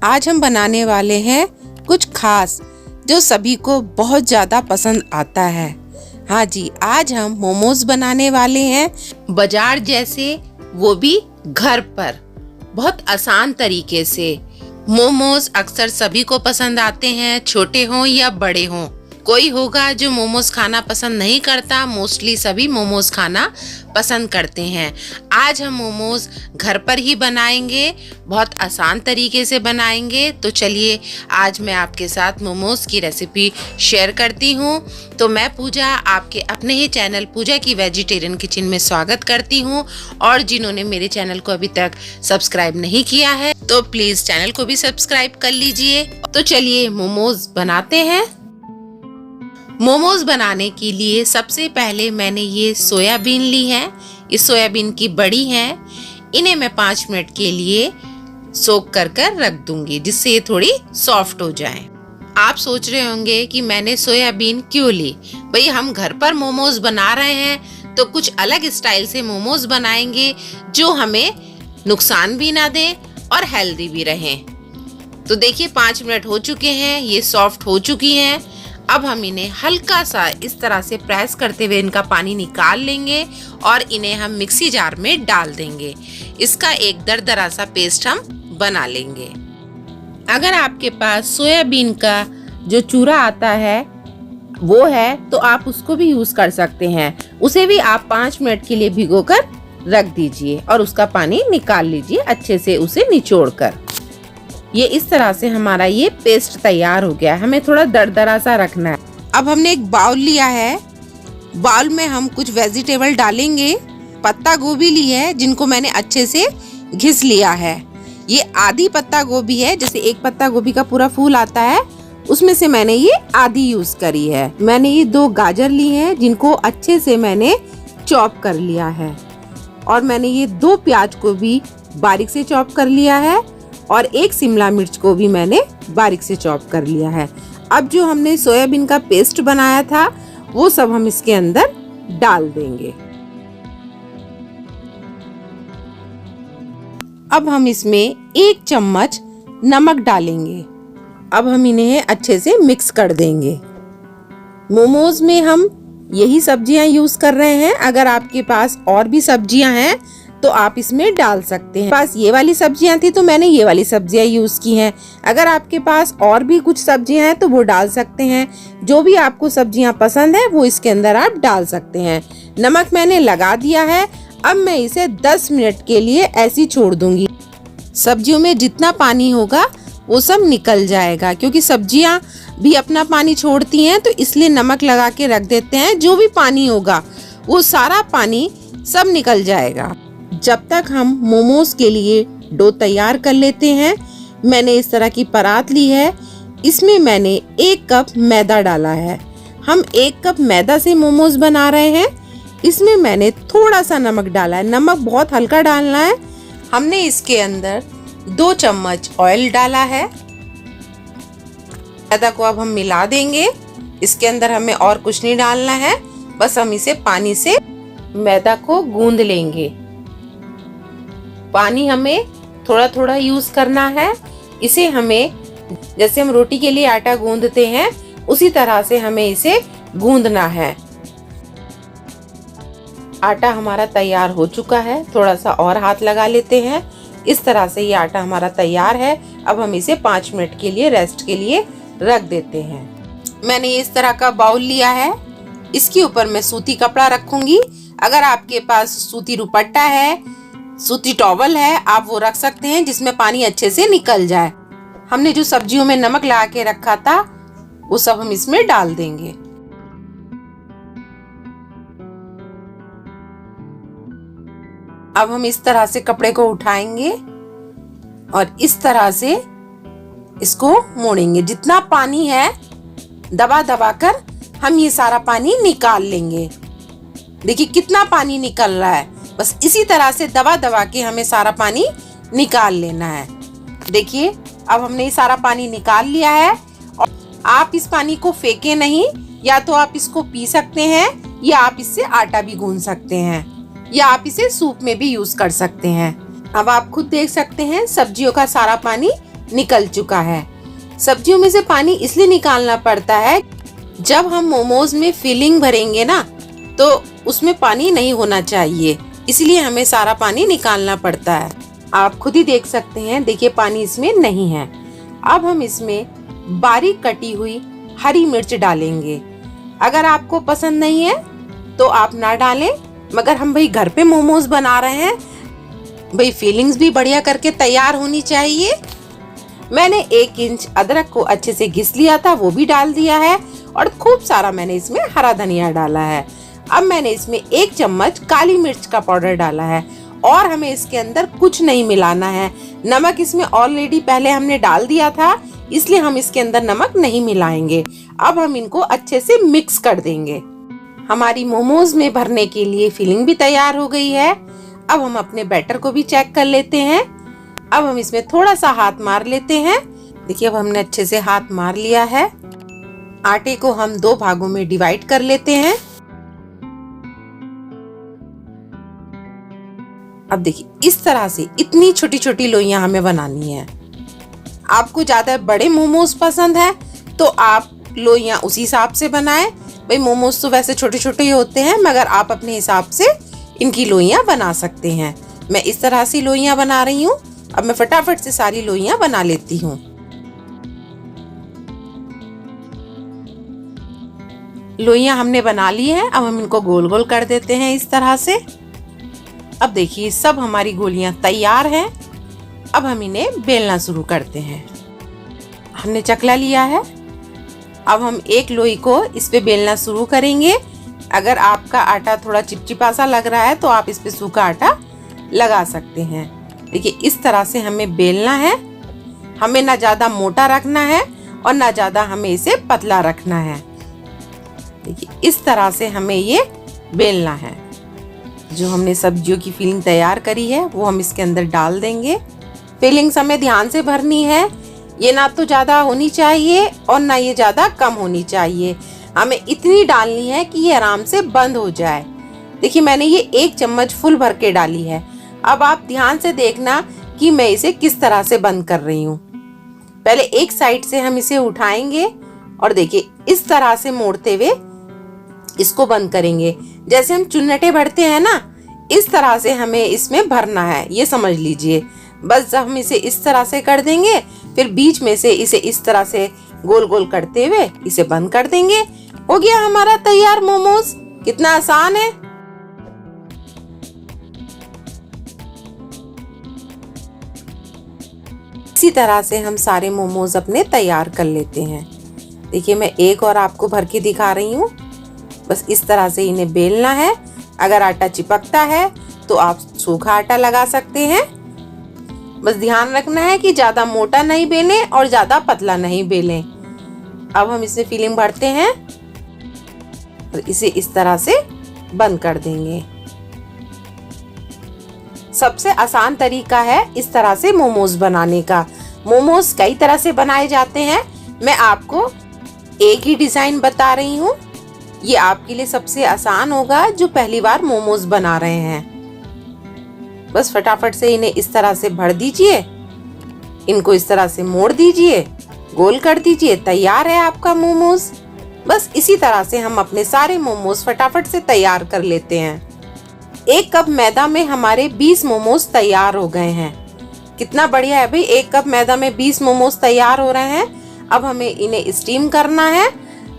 आज हम बनाने वाले हैं कुछ खास जो सभी को बहुत ज़्यादा पसंद आता है। हाँ जी, आज हम मोमोज बनाने वाले हैं बाजार जैसे, वो भी घर पर बहुत आसान तरीके से। मोमोज अक्सर सभी को पसंद आते हैं, छोटे हों या बड़े हों। कोई होगा जो मोमोज खाना पसंद नहीं करता, मोस्टली सभी मोमोज खाना पसंद करते हैं। आज हम मोमोज घर पर ही बनाएंगे, बहुत आसान तरीके से बनाएंगे। तो चलिए आज मैं आपके साथ मोमोज की रेसिपी शेयर करती हूँ। तो मैं पूजा आपके अपने ही चैनल पूजा की वेजिटेरियन किचन में स्वागत करती हूँ। और जिन्होंने मेरे चैनल को अभी तक सब्सक्राइब नहीं किया है तो प्लीज़ चैनल को भी सब्सक्राइब कर लीजिए। तो चलिए मोमोज बनाते हैं। मोमोज बनाने के लिए सबसे पहले मैंने ये सोयाबीन ली है। इस सोयाबीन की बड़ी है, इन्हें मैं 5 मिनट के लिए सोक कर रख दूंगी जिससे ये थोड़ी सॉफ्ट हो जाए। आप सोच रहे होंगे कि मैंने सोयाबीन क्यों ली। भाई हम घर पर मोमोज बना रहे हैं तो कुछ अलग स्टाइल से मोमोज बनाएंगे जो हमें नुकसान भी ना दे और हेल्दी भी रहें। तो देखिए 5 मिनट हो चुके हैं, ये सॉफ्ट हो चुकी हैं। अब हम इन्हें हल्का सा इस तरह से प्रेस करते हुए इनका पानी निकाल लेंगे और इन्हें हम मिक्सी जार में डाल देंगे। इसका एक दरदरा सा पेस्ट हम बना लेंगे। अगर आपके पास सोयाबीन का जो चूरा आता है वो है तो आप उसको भी यूज कर सकते हैं। उसे भी आप 5 मिनट के लिए भिगोकर रख दीजिए और उसका पानी निकाल लीजिए अच्छे से उसे निचोड़ कर। ये इस तरह से हमारा ये पेस्ट तैयार हो गया है। हमें थोड़ा दरदरा सा रखना है। अब हमने एक बाउल लिया है, बाउल में हम कुछ वेजिटेबल डालेंगे। पत्ता गोभी ली है जिनको मैंने अच्छे से घिस लिया है। ये आधी पत्ता गोभी है, जैसे एक पत्ता गोभी का पूरा फूल आता है उसमें से मैंने ये आधी यूज करी है। मैंने ये 2 गाजर ली है जिनको अच्छे से मैंने चॉप कर लिया है। और मैंने ये 2 प्याज को भी बारीक से चॉप कर लिया है और 1 शिमला मिर्च को भी मैंने बारीक से चॉप कर लिया है। अब जो हमने सोयाबीन का पेस्ट बनाया था वो सब हम इसके अंदर डाल देंगे। अब हम इसमें 1 चम्मच नमक डालेंगे। अब हम इन्हें अच्छे से मिक्स कर देंगे। मोमोज में हम यही सब्जियां यूज कर रहे हैं। अगर आपके पास और भी सब्जियां हैं तो आप इसमें डाल सकते हैं। पास ये वाली सब्जियां थी तो मैंने ये वाली सब्जियां यूज की हैं। अगर आपके पास और भी कुछ सब्जियां हैं तो वो डाल सकते हैं। जो भी आपको सब्जियां पसंद है वो इसके अंदर आप डाल सकते हैं। नमक मैंने लगा दिया है। अब मैं इसे 10 मिनट के लिए ऐसे ही छोड़ दूंगी। सब्जियों में जितना पानी होगा वो सब निकल जाएगा, क्योंकि सब्जियां भी अपना पानी छोड़ती हैं तो इसलिए नमक लगा के रख देते हैं। जो भी पानी होगा वो सारा पानी सब निकल जाएगा। जब तक हम मोमोज के लिए डो तैयार कर लेते हैं, मैंने इस तरह की परात ली है। इसमें मैंने 1 कप मैदा डाला है। हम 1 कप मैदा से मोमोज बना रहे हैं। इसमें मैंने थोड़ा सा नमक डाला है। नमक बहुत हल्का डालना है। हमने इसके अंदर 2 चम्मच ऑयल डाला है। मैदा को अब हम मिला देंगे। इसके अंदर हमें और कुछ नहीं डालना है, बस हम इसे पानी से मैदा को गूंद लेंगे। पानी हमें थोड़ा थोड़ा यूज करना है। इसे हमें जैसे हम रोटी के लिए आटा गूंदते हैं उसी तरह से हमें इसे गूंदना है। आटा हमारा तैयार हो चुका है। थोड़ा सा और हाथ लगा लेते हैं। इस तरह से ये आटा हमारा तैयार है। अब हम इसे 5 मिनट के लिए रेस्ट के लिए रख देते हैं। मैंने इस तरह का बाउल लिया है। इसके ऊपर मैं सूती कपड़ा रखूंगी। अगर आपके पास सूती दुपट्टा है, सूती टॉवल है, आप वो रख सकते हैं जिसमें पानी अच्छे से निकल जाए। हमने जो सब्जियों में नमक लगा के रखा था वो सब हम इसमें डाल देंगे। अब हम इस तरह से कपड़े को उठाएंगे और इस तरह से इसको मोड़ेंगे। जितना पानी है दबा दबा कर हम ये सारा पानी निकाल लेंगे। देखिए कितना पानी निकल रहा है। बस इसी तरह से दबा दबा के हमें सारा पानी निकाल लेना है। देखिए अब हमने ये सारा पानी निकाल लिया है। और आप इस पानी को फेंके नहीं, या तो आप इसको पी सकते हैं या आप इससे आटा भी गूंद सकते हैं, या आप इसे सूप में भी यूज कर सकते हैं। अब आप खुद देख सकते हैं सब्जियों का सारा पानी निकल चुका है। सब्जियों में से पानी इसलिए निकालना पड़ता है, जब हम मोमोज में फिलिंग भरेंगे ना तो उसमें पानी नहीं होना चाहिए, इसलिए हमें सारा पानी निकालना पड़ता है। आप खुद ही देख सकते हैं, देखिए पानी इसमें नहीं है। अब हम इसमें बारीक कटी हुई हरी मिर्च डालेंगे। अगर आपको पसंद नहीं है तो आप ना डालें, मगर हम भाई घर पे मोमोज बना रहे हैं, भाई फीलिंग्स भी बढ़िया करके तैयार होनी चाहिए। मैंने 1 इंच अदरक को अच्छे से घिस लिया था, वो भी डाल दिया है और खूब सारा मैंने इसमें हरा धनिया डाला है। अब मैंने इसमें 1 चम्मच काली मिर्च का पाउडर डाला है और हमें इसके अंदर कुछ नहीं मिलाना है। नमक इसमें ऑलरेडी पहले हमने डाल दिया था, इसलिए हम इसके अंदर नमक नहीं मिलाएंगे। अब हम इनको अच्छे से मिक्स कर देंगे। हमारी मोमोज में भरने के लिए फिलिंग भी तैयार हो गई है। अब हम अपने बैटर को भी चेक कर लेते हैं। अब हम इसमें थोड़ा सा हाथ मार लेते हैं। देखिए अब हमने अच्छे से हाथ मार लिया है। आटे को हम 2 भागों में डिवाइड कर लेते हैं। अब देखिए इस तरह से इतनी छोटी छोटी लोइयां हमें बनानी है। आपको ज्यादा बड़े मोमोज पसंद है तो आप लोइयां उसी हिसाब से बनाएं। भाई मोमोज तो वैसे छोटे छोटे ही होते हैं, मगर आप अपने हिसाब से इनकी लोइयां बना सकते हैं। मैं इस तरह से लोइयां बना रही हूँ। अब मैं फटाफट से सारी लोइयां बना लेती हूँ। लोइयां हमने बना ली हैं। अब हम इनको गोल गोल कर देते हैं इस तरह से। अब देखिए सब हमारी गोलियां तैयार हैं। अब हम इन्हें बेलना शुरू करते हैं। हमने चकला लिया है। अब हम एक लोई को इस पे बेलना शुरू करेंगे। अगर आपका आटा थोड़ा चिपचिपा सा लग रहा है तो आप इस पे सूखा आटा लगा सकते हैं। देखिए इस तरह से हमें बेलना है। हमें ना ज्यादा मोटा रखना है और ना ज्यादा हमें इसे पतला रखना है। देखिए इस तरह से हमें ये बेलना है। जो हमने सब्जियों की फिलिंग तैयार करी है वो हम इसके अंदर डाल देंगे। फिलिंग्स हमें ध्यान से भरनी है। ये ना तो ज्यादा होनी चाहिए और ना ये ज्यादा कम होनी चाहिए। हमें इतनी डालनी है कि ये आराम से बंद हो जाए। देखिए मैंने ये 1 चम्मच फुल भर के डाली है। अब आप ध्यान से देखना कि मैं इसे किस तरह से बंद कर रही हूँ। पहले एक साइड से हम इसे उठाएंगे और देखिए इस तरह से मोड़ते हुए इसको बंद करेंगे। जैसे हम चुन्नटे भरते हैं ना, इस तरह से हमें इसमें भरना है, ये समझ लीजिए। बस जब हम इसे इस तरह से कर देंगे, फिर बीच में से इसे इस तरह से गोल गोल करते हुए इसे बंद कर देंगे। हो गया हमारा तैयार मोमोज। कितना आसान है। इसी तरह से हम सारे मोमोज अपने तैयार कर लेते हैं। देखिए मैं एक और आपको भर के दिखा रही हूँ। बस इस तरह से इन्हें बेलना है। अगर आटा चिपकता है तो आप सूखा आटा लगा सकते हैं। बस ध्यान रखना है कि ज्यादा मोटा नहीं बेलें और ज्यादा पतला नहीं बेलें। अब हम इसमें फिलिंग भरते हैं और इसे इस तरह से बंद कर देंगे। सबसे आसान तरीका है इस तरह से मोमोज बनाने का। मोमोज कई तरह से बनाए जाते हैं, मैं आपको एक ही डिजाइन बता रही हूँ। ये आपके लिए सबसे आसान होगा जो पहली बार मोमोज बना रहे हैं। बस फटाफट से इन्हें इस तरह से भर दीजिए, इनको इस तरह से मोड़ दीजिए, गोल कर दीजिए, तैयार है आपका मोमोज। बस इसी तरह से हम अपने सारे मोमोज फटाफट से तैयार कर लेते हैं। 1 कप मैदा में हमारे 20 मोमोज तैयार हो गए हैं। कितना बढ़िया है भाई, 1 कप मैदा में 20 मोमोज तैयार हो रहे हैं। अब हमें इन्हें स्टीम करना है।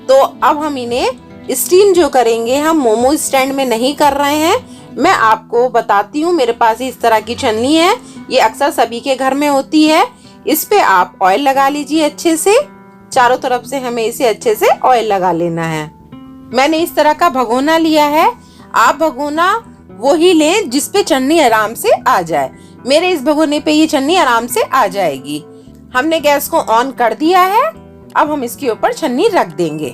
तो अब हम इन्हें स्टीम जो करेंगे, हम मोमो स्टैंड में नहीं कर रहे हैं। मैं आपको बताती हूँ, मेरे पास इस तरह की छन्नी है, ये अक्सर सभी के घर में होती है। इस पे आप ऑयल लगा लीजिए अच्छे से। चारों तरफ से हमें इसे अच्छे से ऑयल लगा लेना है। मैंने इस तरह का भगोना लिया है। आप भगोना वो ही लें जिस पे छन्नी आराम से आ जाए। मेरे इस भगोने पे ये छन्नी आराम से आ जाएगी। हमने गैस को ऑन कर दिया है। अब हम इसके ऊपर छन्नी रख देंगे।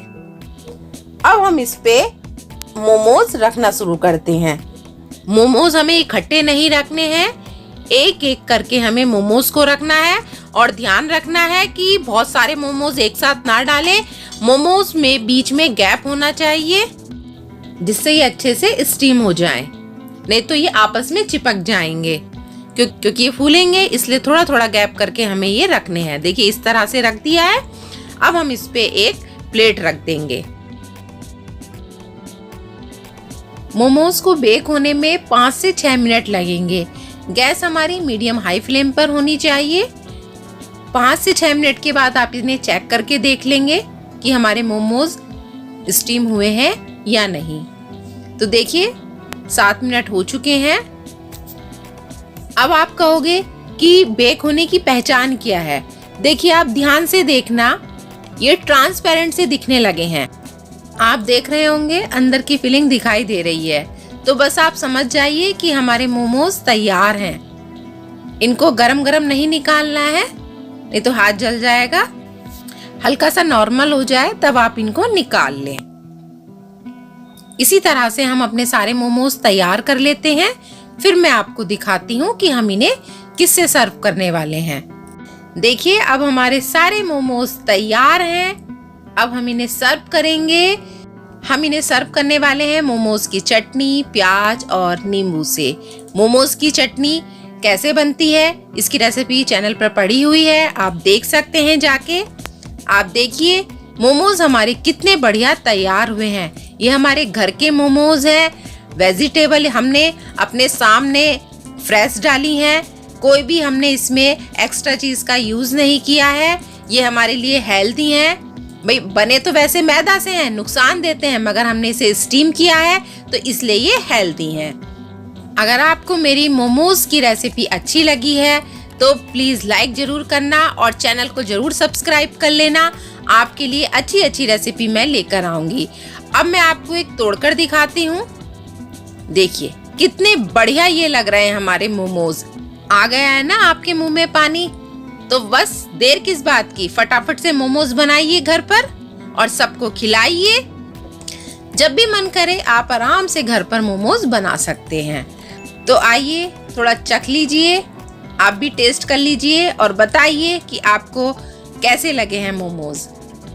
अब हम इस पे मोमोज रखना शुरू करते हैं। मोमोज हमें इकट्ठे नहीं रखने हैं, एक एक करके हमें मोमोज को रखना है। और ध्यान रखना है कि बहुत सारे मोमोज एक साथ ना डालें। मोमोज में बीच में गैप होना चाहिए जिससे ये अच्छे से स्टीम हो जाएं, नहीं तो ये आपस में चिपक जाएंगे। क्योंकि ये फूलेंगे, इसलिए थोड़ा थोड़ा गैप करके हमें ये रखने हैं। देखिए इस तरह से रख दिया है। अब हम इस पे एक प्लेट रख देंगे। मोमोज को बेक होने में 5 से 6 मिनट लगेंगे। गैस हमारी मीडियम हाई फ्लेम पर होनी चाहिए। 5 से 6 मिनट के बाद आप इन्हें चेक करके देख लेंगे कि हमारे मोमोज स्टीम हुए हैं या नहीं। तो देखिए 7 मिनट हो चुके हैं। अब आप कहोगे कि बेक होने की पहचान क्या है। देखिए आप ध्यान से देखना, ये ट्रांसपेरेंट से दिखने लगे हैं। आप देख रहे होंगे अंदर की फीलिंग दिखाई दे रही है। तो बस आप समझ जाइए कि हमारे मोमोज तैयार हैं। इनको गरम गरम नहीं निकालना है, नहीं तो हाथ जल जाएगा। हल्का सा नॉर्मल हो जाए तब आप इनको निकाल लें। इसी तरह से हम अपने सारे मोमोज तैयार कर लेते हैं। फिर मैं आपको दिखाती हूँ कि हम इन्हें किससे सर्व करने वाले हैं। देखिए अब हमारे सारे मोमोज तैयार हैं। अब हम इन्हें सर्व करेंगे। हम इन्हें सर्व करने वाले हैं मोमोज की चटनी, प्याज और नींबू से। मोमोज की चटनी कैसे बनती है इसकी रेसिपी चैनल पर पड़ी हुई है, आप देख सकते हैं जाके। आप देखिए मोमोज हमारे कितने बढ़िया तैयार हुए हैं। ये हमारे घर के मोमोज हैं। वेजिटेबल हमने अपने सामने फ्रेश डाली हैं। कोई भी हमने इसमें एक्स्ट्रा चीज का यूज नहीं किया है। ये हमारे लिए हेल्दी हैं। भाई बने तो वैसे मैदा से हैं, नुकसान देते हैं, मगर हमने इसे स्टीम किया है तो इसलिए ये हेल्दी हैं। अगर आपको मेरी मोमोज की रेसिपी अच्छी लगी है तो प्लीज लाइक जरूर करना और चैनल को जरूर सब्सक्राइब कर लेना। आपके लिए अच्छी अच्छी रेसिपी मैं लेकर आऊंगी। अब मैं आपको एक तोड़कर दिखाती हूँ। देखिए कितने बढ़िया ये लग रहे हैं हमारे मोमोज। आ गया है ना आपके मुंह में पानी? तो बस देर किस बात की, फटाफट से मोमोज बनाइए घर पर और सबको खिलाइए। जब भी मन करे आप आराम से घर पर मोमोज बना सकते हैं। तो आइए थोड़ा चख लीजिए, आप भी टेस्ट कर लीजिए और बताइए कि आपको कैसे लगे हैं मोमोज।